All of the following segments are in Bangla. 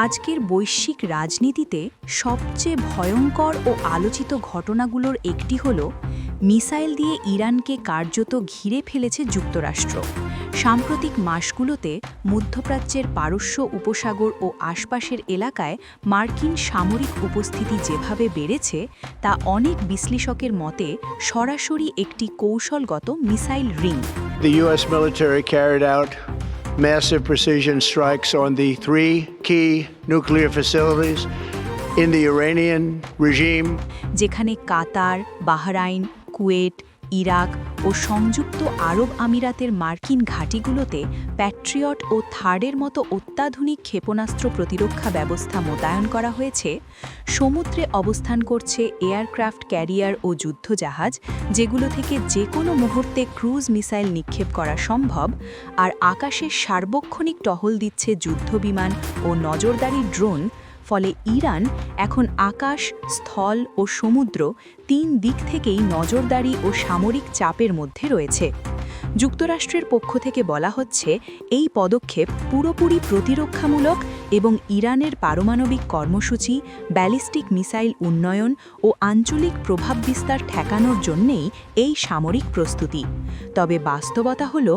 আজকের বৈশ্বিক রাজনীতিতে সবচেয়ে ভয়ঙ্কর ও আলোচিত ঘটনাগুলোর একটি হল মিসাইল দিয়ে ইরানকে কার্যত ঘিরে ফেলেছে যুক্তরাষ্ট্র। সাম্প্রতিক মাসগুলোতে মধ্যপ্রাচ্যের পারস্য উপসাগর ও আশপাশের এলাকায় মার্কিন সামরিক উপস্থিতি যেভাবে বেড়েছে তা অনেক বিশ্লেষকের মতে সরাসরি একটি কৌশলগত missile ring. The U.S. military carried out massive precision strikes on the three key nuclear facilities in the Iranian regime. যেখানে কাতার, বাহরাইন, কুয়েট, ইরাক ও সংযুক্ত আরব আমিরাতের মার্কিন ঘাঁটিগুলোতে প্যাট্রিয়ট ও থার্ডের মতো অত্যাধুনিক ক্ষেপণাস্ত্র প্রতিরক্ষা ব্যবস্থা মোতায়েন করা হয়েছে, সমুদ্রে অবস্থান করছে এয়ারক্রাফট ক্যারিয়ার ও যুদ্ধজাহাজ যেগুলো থেকে যে কোনো মুহূর্তে ক্রুজ মিসাইল নিক্ষেপ করা সম্ভব, আর আকাশে সার্বক্ষণিক টহল দিচ্ছে যুদ্ধবিমান ও নজরদারি ড্রোন। ফলে ইরান এখন আকাশ, স্থল ও সমুদ্র তিন দিক থেকেই নজরদারি ও সামরিক চাপের মধ্যে রয়েছে। যুক্তরাষ্ট্রের পক্ষ থেকে বলা হচ্ছে এই পদক্ষেপ পুরোপুরি প্রতিরক্ষামূলক এবং ইরানের পারমাণবিক কর্মসূচি, ব্যালিস্টিক মিসাইল উন্নয়ন ও আঞ্চলিক প্রভাব বিস্তার ঠেকানোর জন্যেই এই সামরিক প্রস্তুতি। তবে বাস্তবতা হল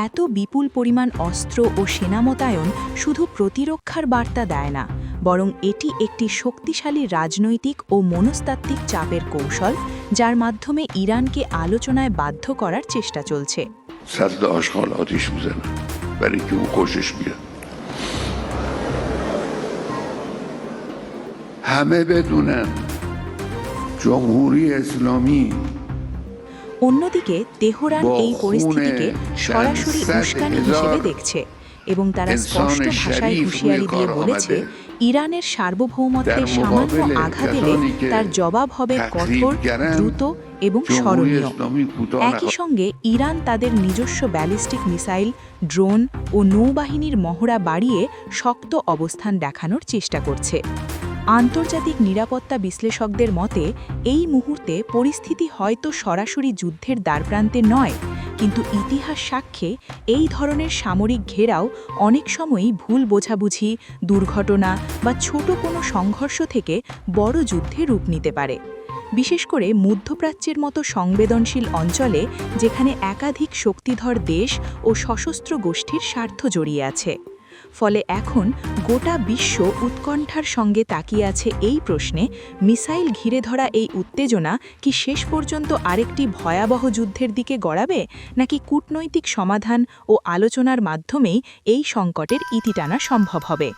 এত বিপুল পরিমাণ অস্ত্র ও সেনা মোতায়েন শুধু প্রতিরক্ষার বার্তা দেয় না, বরং এটি একটি শক্তিশালী রাজনৈতিক ও মনস্তাত্ত্বিক চাপের কৌশল, যার মাধ্যমে ইরানকে আলোচনায় বাধ্য করার চেষ্টা চলছে। صد آشغال آتیش میزنن برای اینکه او خوشش بیاد. همه بدونن جمهوری اسلامی অন্যদিকে তেহরান এই পরিস্থিতিকে সরাসরি উস্কানি হিসেবে দেখছে এবং তারা স্পষ্ট ভাষায় হুঁশিয়ারি দিয়ে বলেছে ইরানের সার্বভৌমত্বে সামান্য আঘাত এলে তার জবাব হবে কঠোর, দ্রুত এবং স্মরণীয়। একই সঙ্গে ইরান তাদের নিজস্ব ব্যালিস্টিক মিসাইল, ড্রোন ও নৌবাহিনীর মহড়া বাড়িয়ে শক্ত অবস্থান দেখানোর চেষ্টা করছে। আন্তর্জাতিক নিরাপত্তা বিশ্লেষকদের মতে এই মুহূর্তে পরিস্থিতি হয়তো সরাসরি যুদ্ধের দ্বারপ্রান্তে নয়, কিন্তু ইতিহাস সাক্ষ্যে এই ধরনের সামরিক ঘেরাও অনেক সময়ই ভুল বোঝাবুঝি, দুর্ঘটনা বা ছোট কোনো সংঘর্ষ থেকে বড় যুদ্ধে রূপ নিতে পারে, বিশেষ করে মধ্যপ্রাচ্যের মতো সংবেদনশীল অঞ্চলে যেখানে একাধিক শক্তিধর দেশ ও সশস্ত্র গোষ্ঠীর স্বার্থ জড়িয়ে আছে। ফলে এখন গোটা বিশ্ব উৎকণ্ঠার সঙ্গে তাকিয়ে আছে এই প্রশ্নে, মিসাইল ঘিরে ধরা এই উত্তেজনা কি শেষ পর্যন্ত আরেকটি ভয়াবহ যুদ্ধের দিকে গড়াবে, নাকি কূটনৈতিক সমাধান ও আলোচনার মাধ্যমেই এই সংকটের ইতি টানা সম্ভব হবে।